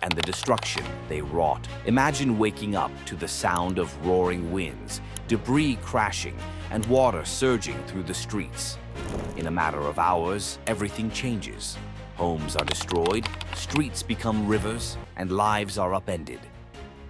and the destruction they wrought. Imagine waking up to the sound of roaring winds, debris crashing, and water surging through the streets. In a matter of hours, everything changes. Homes are destroyed, streets become rivers, and lives are upended.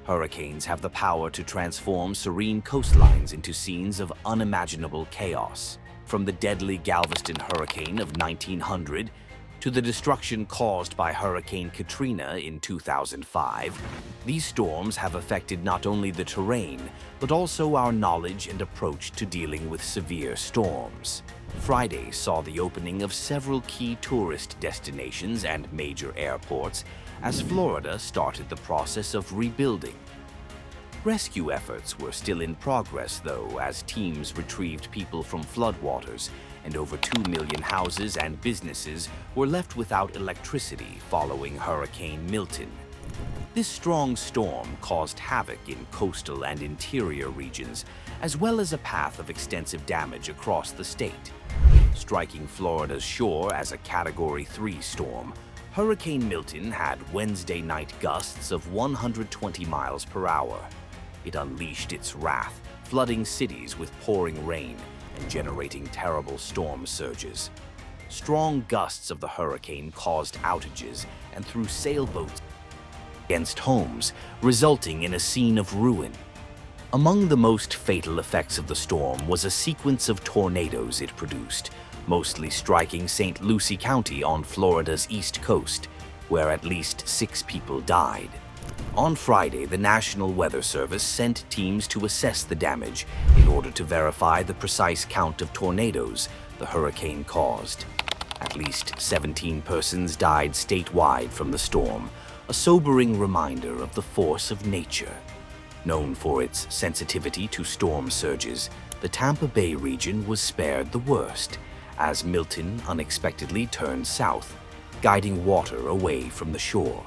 Hurricanes have the power to transform serene coastlines into scenes of unimaginable chaos. From the deadly Galveston hurricane of 1900 to the destruction caused by Hurricane Katrina in 2005, these storms have affected not only the terrain, but also our knowledge and approach to dealing with severe storms. Friday saw the opening of several key tourist destinations and major airports as Florida started the process of rebuilding. Rescue efforts were still in progress, though, as teams retrieved people from floodwaters, and over 2 million houses and businesses were left without electricity following Hurricane Milton. This strong storm caused havoc in coastal and interior regions, as well as a path of extensive damage across the state. Striking Florida's shore as a Category 3 storm, Hurricane Milton had Wednesday night gusts of 120 miles per hour. It unleashed its wrath, flooding cities with pouring rain and generating terrible storm surges. Strong gusts of the hurricane caused outages and threw sailboats against homes, resulting in a scene of ruin. Among the most fatal effects of the storm was a sequence of tornadoes it produced, mostly striking St. Lucie County on Florida's east coast, where at least 6 people died. On Friday, the National Weather Service sent teams to assess the damage in order to verify the precise count of tornadoes the hurricane caused. At least 17 persons died statewide from the storm, a sobering reminder of the force of nature. Known for its sensitivity to storm surges, the Tampa Bay region was spared the worst, as Milton unexpectedly turned south, guiding water away from the shore.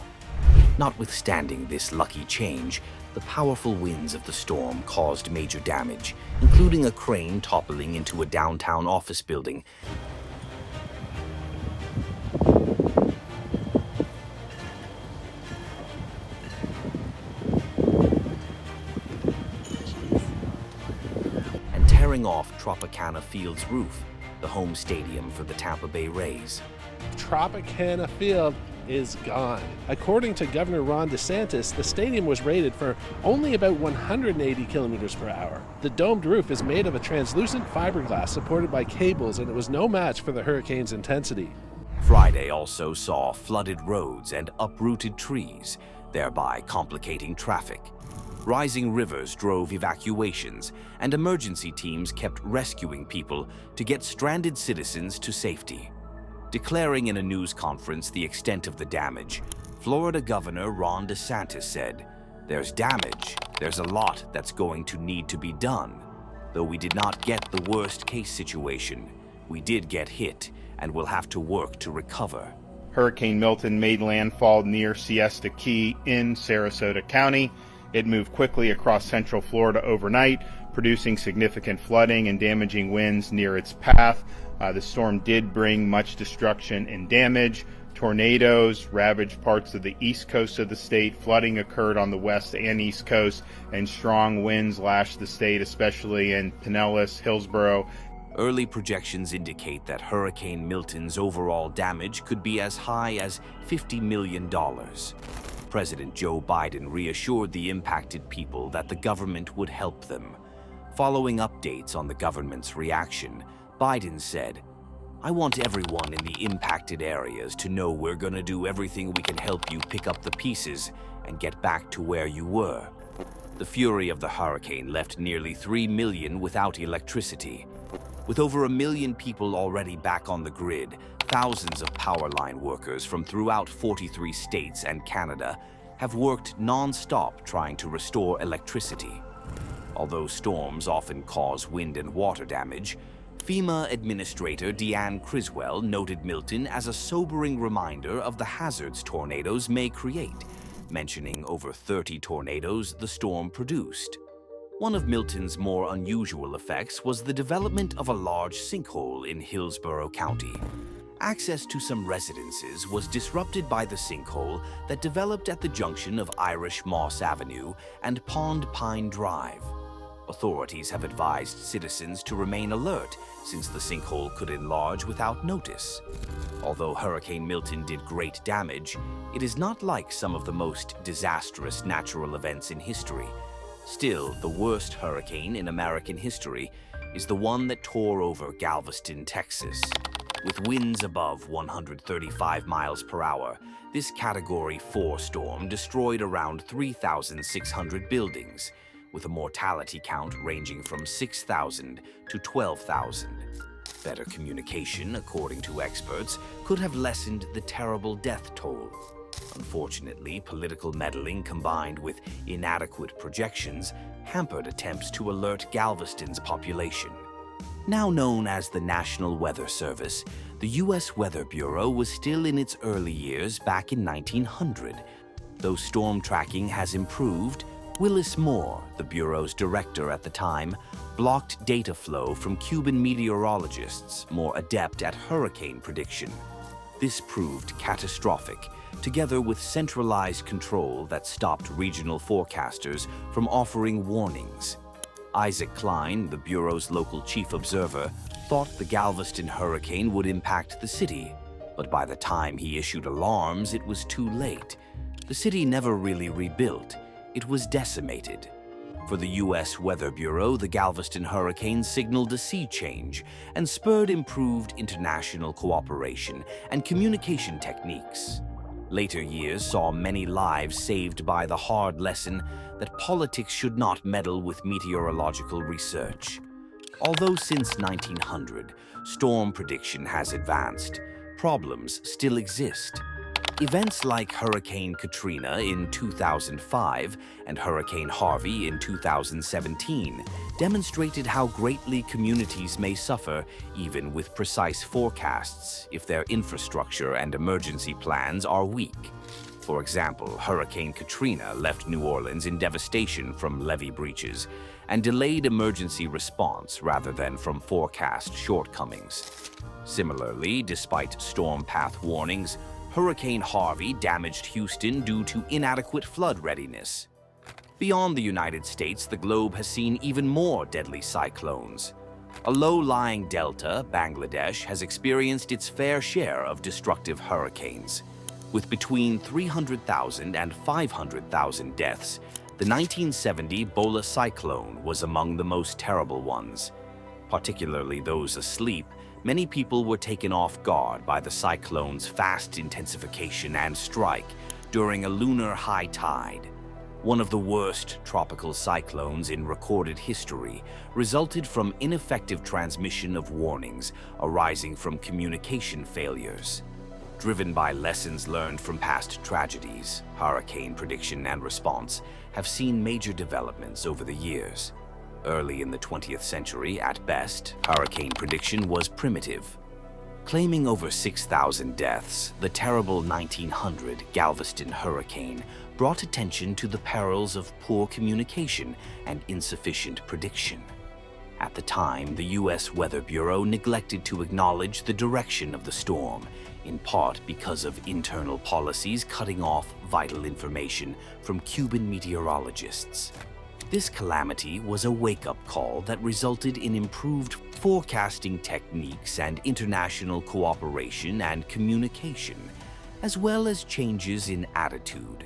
Notwithstanding this lucky change, the powerful winds of the storm caused major damage, including a crane toppling into a downtown office building. And tearing off Tropicana Field's roof, the home stadium for the Tampa Bay Rays. Tropicana Field is gone. According to Governor Ron DeSantis, the stadium was rated for only about 180 kilometers per hour. The domed roof is made of a translucent fiberglass supported by cables, and it was no match for the hurricane's intensity. Friday also saw flooded roads and uprooted trees, thereby complicating traffic. Rising rivers drove evacuations, and emergency teams kept rescuing people to get stranded citizens to safety. Declaring in a news conference the extent of the damage, Florida Governor Ron DeSantis said, "There's damage. There's a lot that's going to need to be done. Though we did not get the worst-case situation, we did get hit and will have to work to recover." Hurricane Milton made landfall near Siesta Key in Sarasota County. It moved quickly across central Florida overnight, producing significant flooding and damaging winds near its path. The storm did bring much destruction and damage. Tornadoes ravaged parts of the east coast of the state. Flooding occurred on the west and east coast, and strong winds lashed the state, especially in Pinellas, Hillsborough. Early projections indicate that Hurricane Milton's overall damage could be as high as $50 million. President Joe Biden reassured the impacted people that the government would help them. Following updates on the government's reaction, Biden said, "I want everyone in the impacted areas to know we're going to do everything we can help you pick up the pieces and get back to where you were." The fury of the hurricane left nearly 3 million without electricity. With over 1 million people already back on the grid, thousands of power line workers from throughout 43 states and Canada have worked non-stop trying to restore electricity. Although storms often cause wind and water damage, FEMA Administrator Deanne Criswell noted Milton as a sobering reminder of the hazards tornadoes may create, mentioning over 30 tornadoes the storm produced. One of Milton's more unusual effects was the development of a large sinkhole in Hillsborough County. Access to some residences was disrupted by the sinkhole that developed at the junction of Irish Moss Avenue and Pond Pine Drive. Authorities have advised citizens to remain alert since the sinkhole could enlarge without notice. Although Hurricane Milton did great damage, it is not like some of the most disastrous natural events in history. Still, the worst hurricane in American history is the one that tore over Galveston, Texas. With winds above 135 miles per hour, this Category 4 storm destroyed around 3,600 buildings, with a mortality count ranging from 6,000 to 12,000. Better communication, according to experts, could have lessened the terrible death toll. Unfortunately, political meddling combined with inadequate projections hampered attempts to alert Galveston's population. Now known as the National Weather Service, the U.S. Weather Bureau was still in its early years back in 1900. Though storm tracking has improved, Willis Moore, the Bureau's director at the time, blocked data flow from Cuban meteorologists more adept at hurricane prediction. This proved catastrophic, together with centralized control that stopped regional forecasters from offering warnings. Isaac Klein, the Bureau's local chief observer, thought the Galveston hurricane would impact the city, but by the time he issued alarms, it was too late. The city never really rebuilt. It was decimated. For the U.S. Weather Bureau, the Galveston hurricane signaled a sea change and spurred improved international cooperation and communication techniques. Later years saw many lives saved by the hard lesson that politics should not meddle with meteorological research. Although since 1900, storm prediction has advanced, problems still exist. Events like Hurricane Katrina in 2005 and Hurricane Harvey in 2017 demonstrated how greatly communities may suffer even with precise forecasts if their infrastructure and emergency plans are weak. For example, Hurricane Katrina left New Orleans in devastation from levee breaches and delayed emergency response rather than from forecast shortcomings. Similarly, despite storm path warnings, Hurricane Harvey damaged Houston due to inadequate flood readiness. Beyond the United States, the globe has seen even more deadly cyclones. A low-lying delta, Bangladesh, has experienced its fair share of destructive hurricanes. With between 300,000 and 500,000 deaths, the 1970 Bola cyclone was among the most terrible ones. Particularly those asleep, many people were taken off guard by the cyclone's fast intensification and strike during a lunar high tide. One of the worst tropical cyclones in recorded history resulted from ineffective transmission of warnings arising from communication failures. Driven by lessons learned from past tragedies, hurricane prediction and response have seen major developments over the years. Early in the 20th century, at best, hurricane prediction was primitive. Claiming over 6,000 deaths, the terrible 1900 Galveston hurricane brought attention to the perils of poor communication and insufficient prediction. At the time, the U.S. Weather Bureau neglected to acknowledge the direction of the storm, in part because of internal policies cutting off vital information from Cuban meteorologists. This calamity was a wake-up call that resulted in improved forecasting techniques and international cooperation and communication, as well as changes in attitude.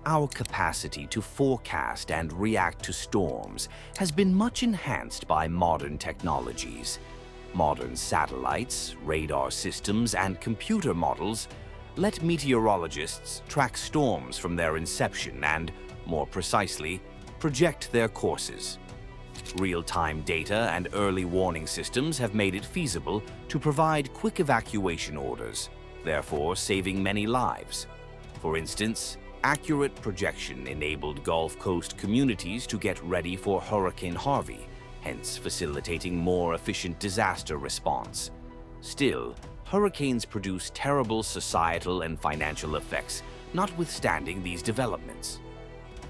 Our capacity to forecast and react to storms has been much enhanced by modern technologies. Modern satellites, radar systems, and computer models let meteorologists track storms from their inception and, more precisely, project their courses. Real-time data and early warning systems have made it feasible to provide quick evacuation orders, therefore saving many lives. For instance, accurate projection enabled Gulf Coast communities to get ready for Hurricane Harvey, hence facilitating more efficient disaster response. Still, hurricanes produce terrible societal and financial effects, notwithstanding these developments.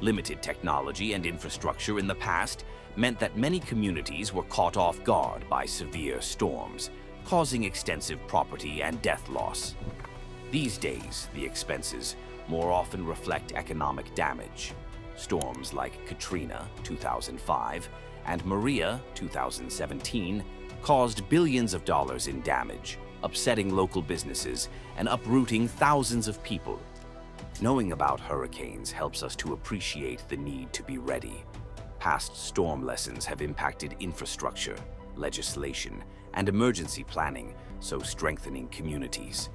Limited technology and infrastructure in the past meant that many communities were caught off guard by severe storms, causing extensive property and death loss. These days, the expenses more often reflect economic damage. Storms like Katrina, 2005, and Maria, 2017, caused billions of dollars in damage, upsetting local businesses and uprooting thousands of people. Knowing about hurricanes helps us to appreciate the need to be ready. Past storm lessons have impacted infrastructure, legislation, and emergency planning, so strengthening communities.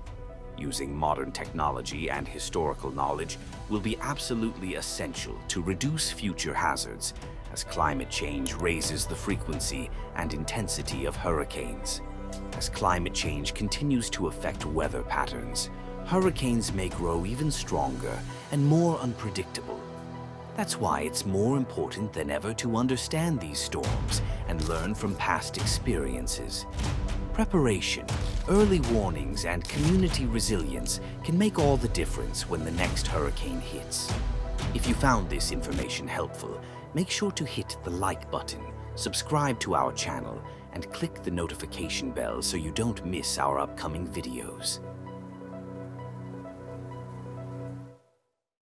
Using modern technology and historical knowledge will be absolutely essential to reduce future hazards, as climate change raises the frequency and intensity of hurricanes. As climate change continues to affect weather patterns, hurricanes may grow even stronger and more unpredictable. That's why it's more important than ever to understand these storms and learn from past experiences. Preparation, early warnings, and community resilience can make all the difference when the next hurricane hits. If you found this information helpful, make sure to hit the like button, subscribe to our channel, and click the notification bell so you don't miss our upcoming videos.